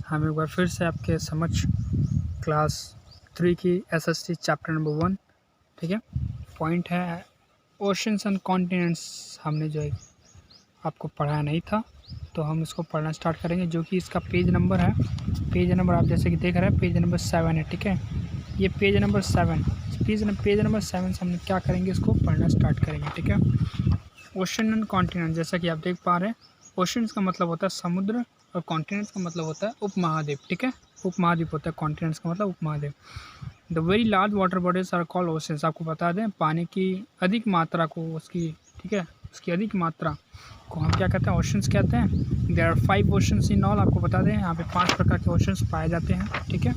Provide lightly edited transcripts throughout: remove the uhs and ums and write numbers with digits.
हम एक बार फिर से आपके समझ क्लास 3 की एसएसटी चैप्टर नंबर 1, ठीक है। पॉइंट है ओशंस एंड कॉन्टिनेंट्स। हमने जो है आपको पढ़ाया नहीं था, तो हम इसको पढ़ना स्टार्ट करेंगे, जो कि इसका पेज नंबर है। पेज नंबर आप जैसे कि देख रहे हैं, पेज नंबर 7 है, ठीक है। ये पेज नंबर 7, पेज नंबर 7 से हम क्या करेंगे, इसको पढ़ना स्टार्ट करेंगे, ठीक है। ओशन एंड कॉन्टिनेंट, जैसा कि आप देख पा रहे हैं, ओशंस का मतलब होता है समुद्र और कॉन्टिनेंट्स का मतलब होता है उपमहाद्वीप, ठीक है। उपमहाद्वीप होता है, कॉन्टिनेंट्स का मतलब उपमहाद्वीप। The very large water bodies are called oceans. आपको बता दें, पानी की अधिक मात्रा को उसकी, ठीक है, उसकी अधिक मात्रा को हम क्या कहते हैं, ओशंस कहते हैं। There are 5 oceans in all. आपको बता दें, यहाँ पे 5 प्रकार के ओशंस पाए जाते हैं, ठीक है।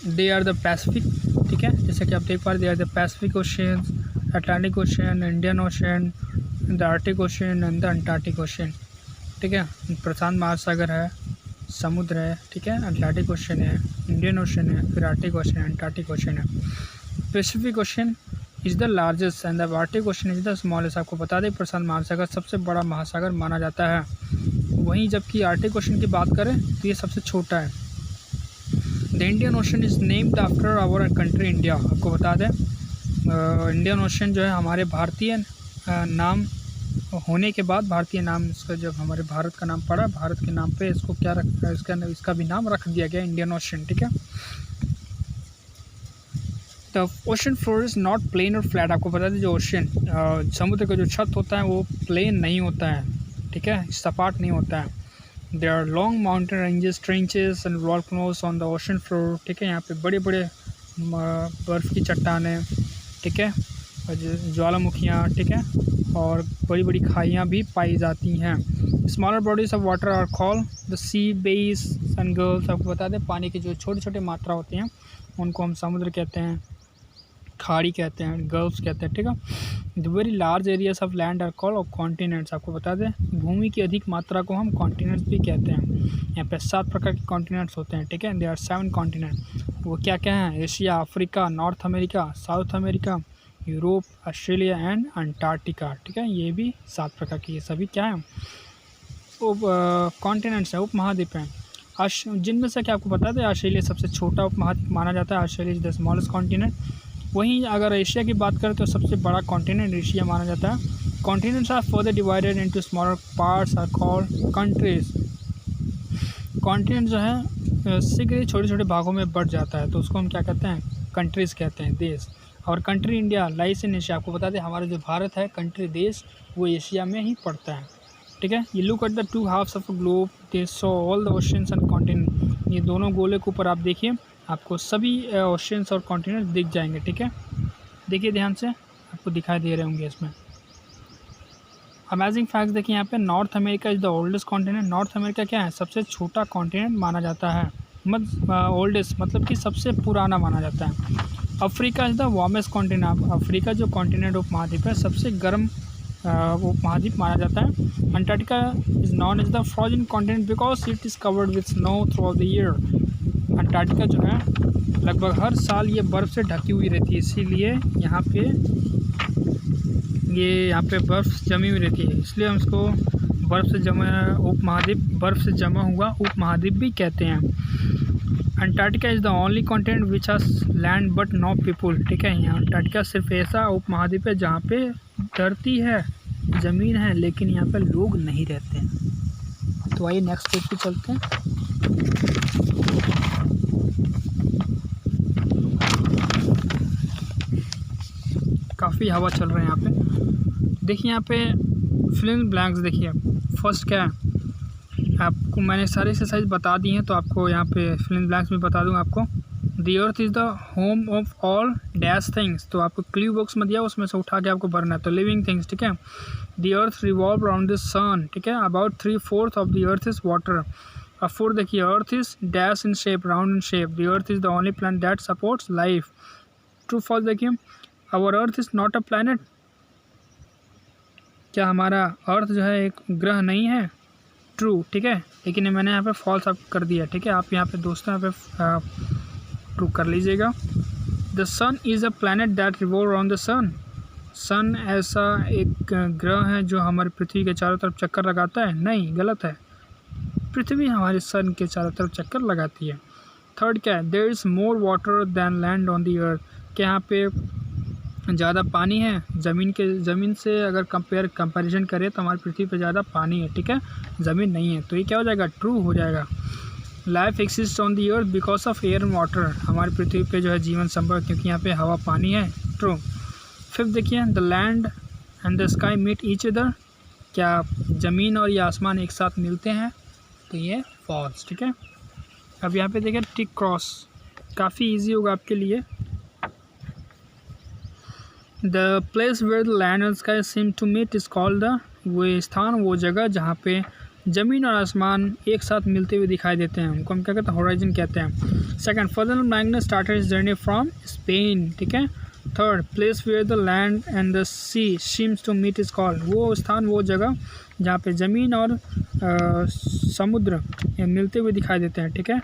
दे आर द पैसिफिक, ठीक है, जैसे कि आप देख पा रहे, they are the Pacific ocean, Atlantic ocean, Indian ocean, the Arctic ocean and the Antarctic ocean, ठीक है। प्रशांत महासागर है, समुद्र है, ठीक है, अटलांटिक ओशन है, इंडियन ओशन है, फिर आर्टिक ओशन है, अंटार्कटिक ओशन है। Pacific ocean is the largest and the Arctic ocean is the smallest. आपको बता दें, प्रशांत महासागर सबसे बड़ा महासागर माना जाता है, वहीं जबकि आर्टिक ओशन की बात करें तो ये सबसे छोटा है। The Indian ocean is named after our country India. आपको बता दें, इंडियन ओशन जो है हमारे भारतीय नाम होने के बाद, भारतीय नाम इसका जब हमारे भारत का नाम पड़ा, भारत के नाम पे इसको क्या रखा, इसका भी नाम रख दिया गया इंडियन ओशन, ठीक है। The ocean floor is not plain और फ्लैट। आपको बता दें, जो ओशन समुद्र का जो छत होता है वो प्लेन नहीं होता है, ठीक है, सपाट नहीं होता है। There are long mountain ranges, trenches and volcanoes on the ocean floor, ठीक है। यहाँ पे बड़े बड़े बर्फ़ की चट्टानें, ठीक है, और ज्वालामुखियाँ, ठीक है, और बड़ी बड़ी खाइयाँ भी पाई जाती हैं। Smaller bodies of water are called the sea bays and gulfs. आपको बता दें, पानी की जो छोटे छोटे मात्रा होती हैं उनको हम समुद्र कहते हैं, खाड़ी कहते हैं, गल्फ्स कहते हैं, ठीक है। The very large areas of land are called continents. आपको बता दें, भूमि की अधिक मात्रा को हम कॉन्टिनेंट्स भी कहते हैं। यहाँ पे 7 प्रकार के कॉन्टिनेंट्स होते हैं, ठीक है। They are 7 continent. वो क्या क्या हैं? Asia, Africa, North America, South America, Europe, Australia and Antarctica, ठीक है। ये भी 7 प्रकार के, ये सभी क्या हैं, कॉन्टिनेंट्स है, उपमहाद्वीप हैं। जिनमें से क्या आपको बता दें, ऑस्ट्रेलिया सबसे छोटा उपमहाद्वीप माना जाता है। Australia is the smallest continent. वहीं अगर एशिया की बात करें तो सबसे बड़ा कॉन्टिनेंट एशिया माना जाता है। Continents are further divided into smaller parts are called countries. Continent जो है शीघ्र छोटे छोटे भागों में बढ़ जाता है, तो उसको हम क्या कहते हैं, कंट्रीज़ कहते हैं, देश। और country India lies in Asia. आपको बता दें, हमारा जो भारत है, कंट्री देश, वो एशिया में ही पड़ता है, ठीक है। ये look at the 2 halves of a globe, they saw all the oceans and continent. ये दोनों गोले के ऊपर आप देखिए, आपको सभी ओशंस और कॉन्टिनेंट दिख जाएंगे, ठीक है। देखिए ध्यान से, आपको दिखाई दे रहे होंगे इसमें। अमेजिंग फैक्ट्स देखिए यहाँ पे, north America is the oldest continent. North America क्या है, सबसे छोटा कॉन्टिनेंट माना जाता है, ओल्डेस्ट मतलब कि सबसे पुराना माना जाता है। Africa is the warmest continent. Africa जो कॉन्टिनेंट उपमहाद्वीप है, सबसे गर्म उपमहाद्वीप माना जाता है। Antarctica is non is the frozen continent because it is covered with snow through out the year. Antarctica जो है लगभग हर साल ये बर्फ़ से ढकी हुई रहती है, इसीलिए यहाँ पे बर्फ़ जमी हुई रहती है, इसलिए हम इसको बर्फ़ से जमा उपमहाद्वीप, बर्फ़ से जमा हुआ उपमहाद्वीप भी कहते हैं। Antarctica is the only continent which has land but no people, ठीक है। यहाँ अंटार्कटिका सिर्फ ऐसा उपमहाद्वीप है जहाँ पे धरती है, ज़मीन है, लेकिन यहाँ पे लोग नहीं रहते हैं। तो आइए नेक्स्ट पेज पे चलते हैं। काफ़ी हवा चल रहा है यहाँ पे। देखिए यहाँ पे फिल इन ब्लैंक्स देखिए। फर्स्ट क्या है, आपको मैंने सारी एक्सरसाइज बता दी हैं, तो आपको यहाँ पे फिल इन ब्लैंक्स में बता दूँगा आपको। The earth is the home of all dash things. तो आपको क्ल्यू बॉक्स में दिया, उसमें से उठा के आपको भरना है। तो लिविंग थिंग्स, ठीक है। The earth revolve around the sun, ठीक है। About 3/4 of the earth is water. और 4 देखिए, earth is dash in shape, round in shape. The earth is the only planet that supports life. True false देखिए, our earth is not a planet. क्या हमारा अर्थ जो है एक ग्रह नहीं है? ट्रू, ठीक है, लेकिन मैंने यहाँ पे फॉल्स आप कर दिया, ठीक है। आप यहाँ पे दोस्तों यहाँ पे ट्रू कर लीजिएगा। The sun is a planet that revolve around the sun. Sun ऐसा एक ग्रह है जो हमारी पृथ्वी के चारों तरफ चक्कर लगाता है? नहीं, गलत है। पृथ्वी हमारे सन के चारों तरफ चक्कर लगाती है। थर्ड क्या है? There is more water than land on the earth. क्या यहाँ पे ज़्यादा पानी है? ज़मीन से अगर कंपैरिजन करें तो हमारी पृथ्वी पे ज़्यादा पानी है, ठीक है, ज़मीन नहीं है। तो ये क्या हो जाएगा? ट्रू हो जाएगा। Life exist on the earth because of air and water. हमारी पृथ्वी पे जो है जीवन संभव है क्योंकि यहाँ पे हवा पानी है। ट्रू। फिफ्थ देखिए, the land and the sky meet each other. क्या ज़मीन और ये आसमान एक साथ मिलते हैं? तो ये फॉल्स, ठीक है। अब यहाँ पे देखिए टिक क्रॉस, काफ़ी इजी होगा आपके लिए। The place where the land and sky seem to meet is called the. वो स्थान, वो जगह जहाँ पे ज़मीन और आसमान एक साथ मिलते हुए दिखाई देते हैं, उनको हम क्या कहते हैं? होराइजन कहते हैं। Second, further magnet started his journey from Spain, ठीक है। Third, place where the land and the sea seems to meet is called. वो स्थान, वो जगह जहाँ पे ज़मीन और समुद्र मिलते हुए दिखाई देते हैं, ठीक है,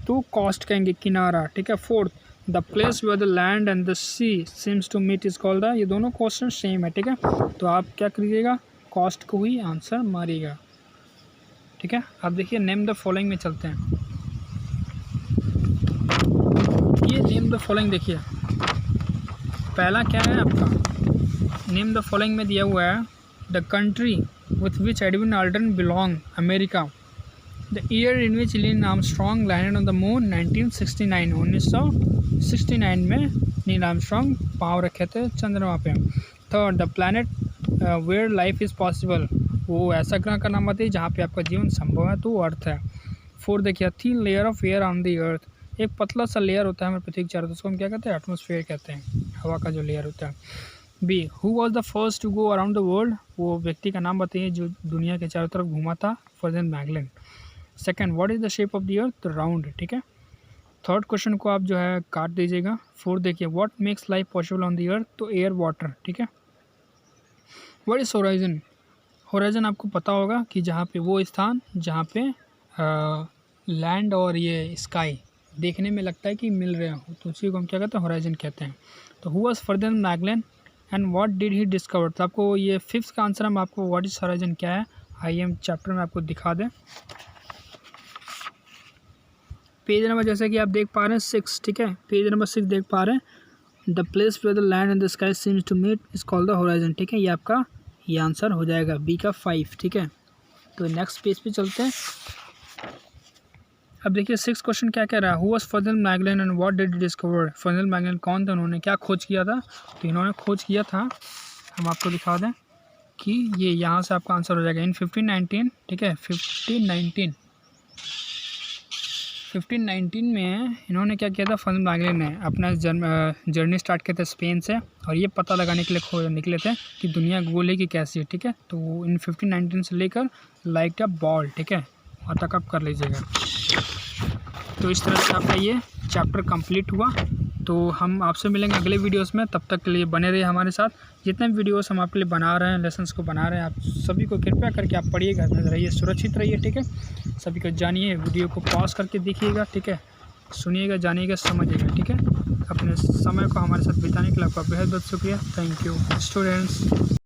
तो कॉस्ट कहेंगे, किनारा, ठीक है। Fourth, the place where the land and the sea seems to meet is called the. ये दोनों क्वेश्चन सेम है, ठीक है, तो आप क्या करिएगा? कॉस्ट को ही आंसर मारिएगा, ठीक है। अब देखिए नेम द फॉलोइंग में चलते हैं। ये नेम द फॉलोइंग देखिए, पहला क्या है आपका? नेम द फॉलोइंग में दिया हुआ है the country with which Edwin Aldrin belong, America. The year in which Neil Armstrong landed on the moon, 1969। 1969 में नील आर्मस्ट्रॉन्ग पाँव रखे थे चंद्रमा पे। Third, the planet where life is possible. वो ऐसा ग्रह का नाम बताइए जहाँ पे आपका जीवन संभव है, तो अर्थ है। फोर्थ देखिए, thin layer of air on the earth. एक पतला सा लेयर होता है हमारे पृथ्वी के चारों तरफ, उसको हम क्या कहते हैं? एटमॉस्फेयर कहते हैं, हवा का जो लेयर होता है। B, who was the first to go around the world. वो व्यक्ति का नाम बताइए जो दुनिया के चारों तरफ घूमा था, further Magellan. Second, what is the shape of the earth? Round, ठीक है। थर्ड क्वेश्चन को आप जो है काट दीजिएगा। फोर्थ देखिए, what makes life possible on the earth? तो एयर, वाटर, ठीक है। What is horizon? होराइजन आपको पता होगा कि जहाँ पे वो स्थान जहाँ पे लैंड और ये स्काई देखने में लगता है कि मिल रहे हो, तो उसी को हम क्या कहते हैं? होराइजन कहते हैं। तो who was further Magellan and what did he discover? तो आपको ये फिफ्थ का आंसर हम आपको व्हाट इज होराइजन क्या है IM चैप्टर में आपको दिखा दें। पेज नंबर जैसे कि आप देख पा रहे हैं 6, ठीक है, पेज नंबर 6 देख पा रहे हैं। The place where the land and the sky seems to meet is called the horizon, ठीक है। ये आपका ये आंसर हो जाएगा बी का 5, ठीक है। तो नेक्स्ट पेज पे चलते हैं। अब देखिए 6 क्वेश्चन क्या कह रहा है? Who was further Magellan and what did he discover? Further Magellan कौन थे? उन्होंने क्या खोज किया था? तो इन्होंने खोज किया था, हम आपको दिखा दें कि ये यहाँ से आपका आंसर हो जाएगा इन 1519, ठीक है। 1519 में इन्होंने क्या किया था? फर्दर मैगलन ने अपना जर्नी स्टार्ट किया था स्पेन से, और ये पता लगाने के लिए निकले थे कि दुनिया गोल है कि कैसी है, ठीक है। तो इन 1519 से लेकर लाइक अ बॉल, ठीक है, वहाँ तक आप कर लीजिएगा। तो इस तरह से आपका ये चैप्टर कंप्लीट हुआ। तो हम आपसे मिलेंगे अगले वीडियोस में, तब तक के लिए बने रहिए हमारे साथ। जितने वीडियोस हम आपके लिए बना रहे हैं, लेसन्स को बना रहे हैं, आप सभी को कृपया करके आप पढ़िए, घर में रहिए, सुरक्षित रहिए, ठीक है। सभी को जानिए, वीडियो को पॉज करके देखिएगा, ठीक है, सुनिएगा, जानिएगा, समझिएगा, ठीक है। अपने समय को हमारे साथ बिताने के लिए आपका बेहद बहुत शुक्रिया। Thank you students.